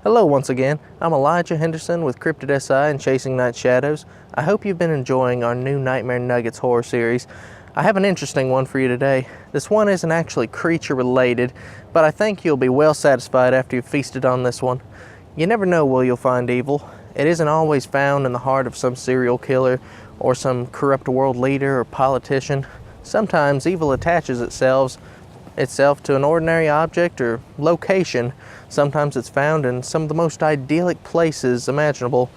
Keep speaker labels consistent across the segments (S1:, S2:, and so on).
S1: Hello once again, I'm Elijah Henderson with Cryptid SI and Chasing Night Shadows. I hope you've been enjoying our new Nightmare Nuggets horror series. I have an interesting one for you today. This one isn't actually creature related, but I think you'll be well satisfied after you've feasted on this one. You never know where you'll find evil. It isn't always found in the heart of some serial killer or some corrupt world leader or politician. Sometimes evil attaches itself to an ordinary object or location. Sometimes it's found in some of the most idyllic places imaginable,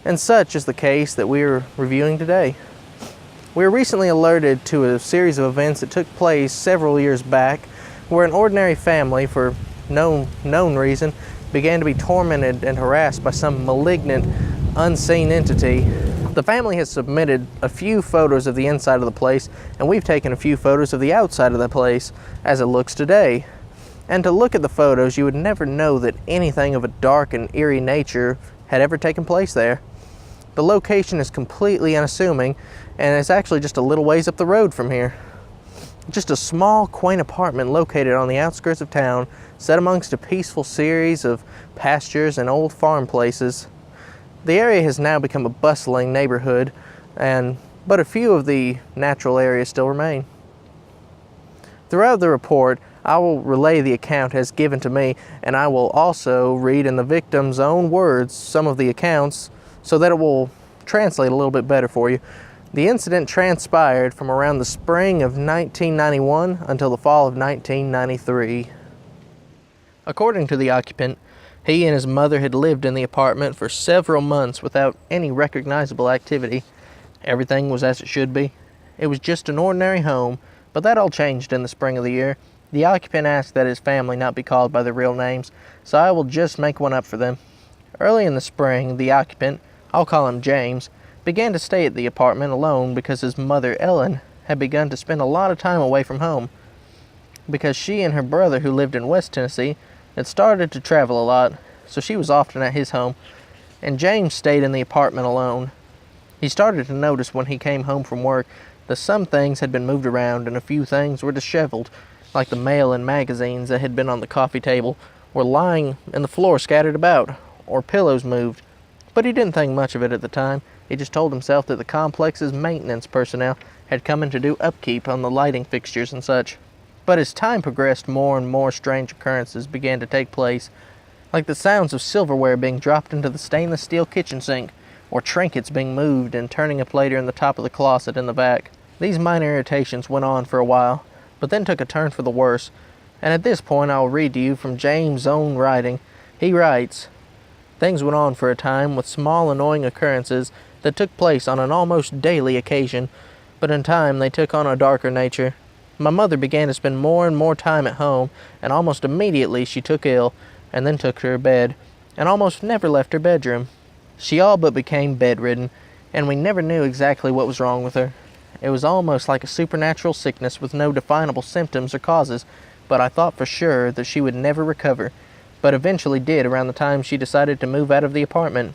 S1: and such is the case that we are reviewing today. We were recently alerted to a series of events that took place several years back where an ordinary family, for no known reason, began to be tormented and harassed by some malignant, unseen entity. The family has submitted a few photos of the inside of the place, and we've taken a few photos of the outside of the place as it looks today. And to look at the photos, you would never know that anything of a dark and eerie nature had ever taken place there. The location is completely unassuming, and it's actually just a little ways up the road from here. Just a small, quaint apartment located on the outskirts of town, set amongst a peaceful series of pastures and old farm places. The area has now become a bustling neighborhood, but a few of the natural areas still remain. Throughout the report, I will relay the account as given to me, and I will also read in the victim's own words some of the accounts so that it will translate a little bit better for you. The incident transpired from around the spring of 1991 until the fall of 1993. According to the occupant, he and his mother had lived in the apartment for several months without any recognizable activity. Everything was as it should be. It was just an ordinary home, but that all changed in the spring of the year. The occupant asked that his family not be called by their real names, so I will just make one up for them. Early in the spring, the occupant, I'll call him James, began to stay at the apartment alone because his mother, Ellen, had begun to spend a lot of time away from home. Because she and her brother, who lived in West Tennessee, had started to travel a lot, so she was often at his home, and James stayed in the apartment alone. He started to notice when he came home from work that some things had been moved around and a few things were disheveled, like the mail and magazines that had been on the coffee table were lying in the floor scattered about, or pillows moved. But he didn't think much of it at the time. He just told himself that the complex's maintenance personnel had come in to do upkeep on the lighting fixtures and such. But as time progressed, more and more strange occurrences began to take place, like the sounds of silverware being dropped into the stainless steel kitchen sink, or trinkets being moved and turning a plater in the top of the closet in the back. These minor irritations went on for a while, but then took a turn for the worse, and at this point I will read to you from James' own writing. He writes, "Things went on for a time with small annoying occurrences that took place on an almost daily occasion, but in time they took on a darker nature. My mother began to spend more and more time at home, and almost immediately she took ill, and then took to her bed, and almost never left her bedroom. She all but became bedridden, and we never knew exactly what was wrong with her. It was almost like a supernatural sickness with no definable symptoms or causes, but I thought for sure that she would never recover, but eventually did around the time she decided to move out of the apartment.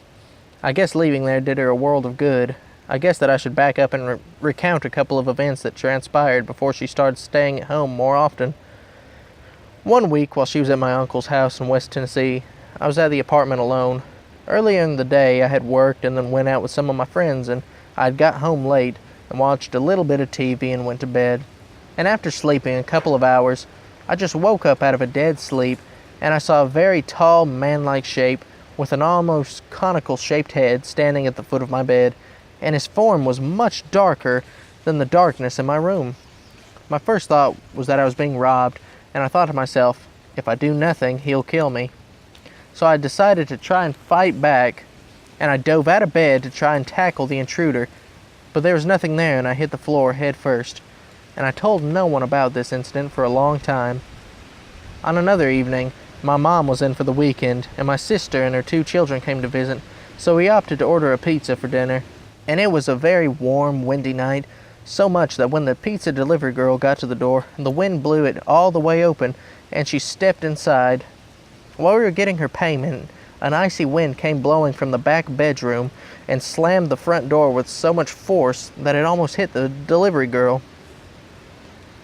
S1: I guess leaving there did her a world of good. I guess that I should back up and recount a couple of events that transpired before she started staying at home more often. One week, while she was at my uncle's house in West Tennessee, I was at the apartment alone. Earlier in the day, I had worked and then went out with some of my friends, and I had got home late and watched a little bit of TV and went to bed. And after sleeping a couple of hours, I just woke up out of a dead sleep, and I saw a very tall, man-like shape with an almost conical-shaped head standing at the foot of my bed, and his form was much darker than the darkness in my room. My first thought was that I was being robbed, and I thought to myself, if I do nothing, he'll kill me. So I decided to try and fight back, and I dove out of bed to try and tackle the intruder, but there was nothing there, and I hit the floor head first, and I told no one about this incident for a long time. On another evening, my mom was in for the weekend, and my sister and her 2 children came to visit, so we opted to order a pizza for dinner. And it was a very warm, windy night, so much that when the pizza delivery girl got to the door, the wind blew it all the way open, and she stepped inside. While we were getting her payment, an icy wind came blowing from the back bedroom and slammed the front door with so much force that it almost hit the delivery girl.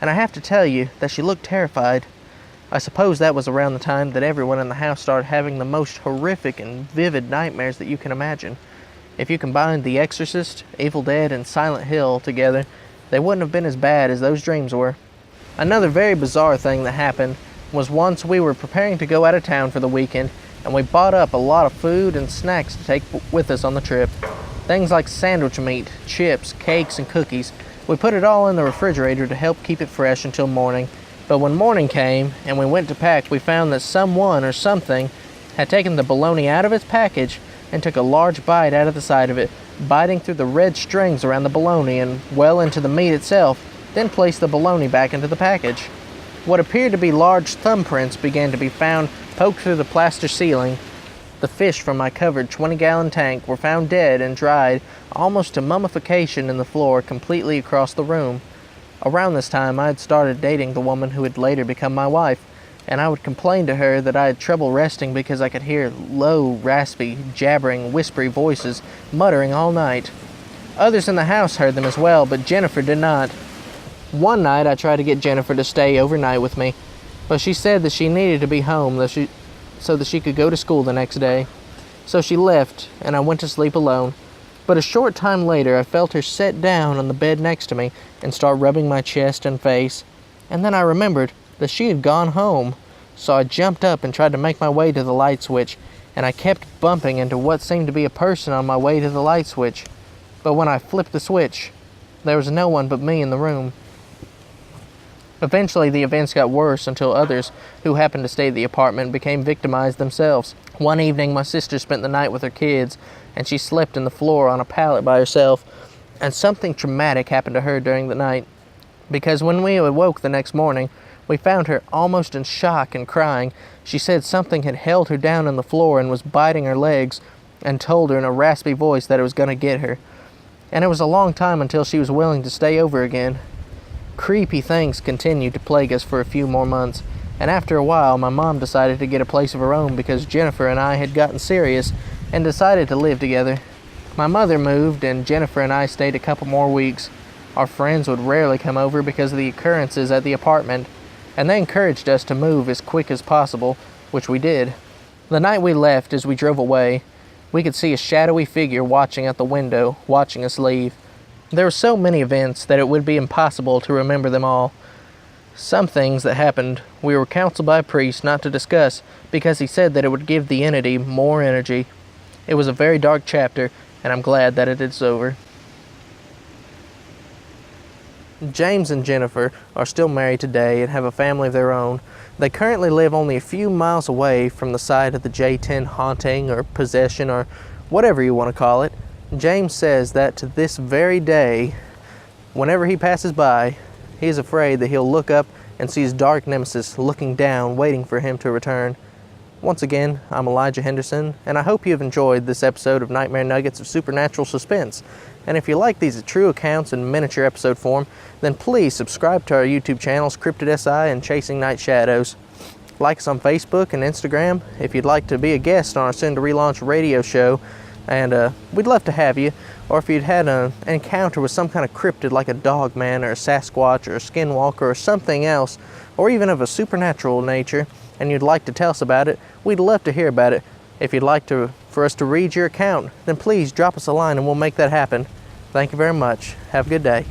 S1: And I have to tell you that she looked terrified. I suppose that was around the time that everyone in the house started having the most horrific and vivid nightmares that you can imagine. If you combined The Exorcist, Evil Dead, and Silent Hill together, they wouldn't have been as bad as those dreams were. Another very bizarre thing that happened was once we were preparing to go out of town for the weekend, and we bought up a lot of food and snacks to take with us on the trip. Things like sandwich meat, chips, cakes, and cookies. We put it all in the refrigerator to help keep it fresh until morning. But when morning came and we went to pack, we found that someone or something had taken the bologna out of its package and took a large bite out of the side of it, biting through the red strings around the bologna and well into the meat itself, then placed the bologna back into the package. What appeared to be large thumbprints began to be found poked through the plaster ceiling. The fish from my covered 20-gallon tank were found dead and dried almost to mummification in the floor completely across the room. Around this time, I had started dating the woman who would later become my wife, and I would complain to her that I had trouble resting because I could hear low, raspy, jabbering, whispery voices muttering all night. Others in the house heard them as well, but Jennifer did not. One night, I tried to get Jennifer to stay overnight with me, but she said that she needed to be home so that she could go to school the next day. So she left, and I went to sleep alone. But a short time later, I felt her sit down on the bed next to me and start rubbing my chest and face. And then I remembered that she had gone home. So I jumped up and tried to make my way to the light switch, and I kept bumping into what seemed to be a person on my way to the light switch. But when I flipped the switch, there was no one but me in the room. Eventually, the events got worse until others who happened to stay at the apartment became victimized themselves. One evening, my sister spent the night with her kids, and she slept on the floor on a pallet by herself, and something traumatic happened to her during the night. Because when we awoke the next morning, we found her almost in shock and crying. She said something had held her down on the floor and was biting her legs, and told her in a raspy voice that it was going to get her. And it was a long time until she was willing to stay over again. Creepy things continued to plague us for a few more months, and after a while my mom decided to get a place of her own because Jennifer and I had gotten serious and decided to live together. My mother moved, and Jennifer and I stayed a couple more weeks. Our friends would rarely come over because of the occurrences at the apartment, and they encouraged us to move as quick as possible, which we did. The night we left, as we drove away, we could see a shadowy figure watching out the window, watching us leave. There were so many events that it would be impossible to remember them all. Some things that happened we were counseled by a priest not to discuss because he said that it would give the entity more energy. It was a very dark chapter, and I'm glad that it is over. James and Jennifer are still married today and have a family of their own. They currently live only a few miles away from the site of the J10 haunting or possession or whatever you want to call it. James says that to this very day, whenever he passes by, he is afraid that he'll look up and see his dark nemesis looking down, waiting for him to return. Once again, I'm Elijah Henderson, and I hope you've enjoyed this episode of Nightmare Nuggets of Supernatural Suspense. And if you like these true accounts in miniature episode form, then please subscribe to our YouTube channels, Cryptid SI and Chasing Night Shadows. Like us on Facebook and Instagram if you'd like to be a guest on our soon-to-relaunch radio show, and we'd love to have you. Or if you'd had an encounter with some kind of cryptid like a dog man or a Sasquatch or a skinwalker or something else, or even of a supernatural nature, and you'd like to tell us about it, we'd love to hear about it. If you'd like for us to read your account, then please drop us a line and we'll make that happen. Thank you very much. Have a good day.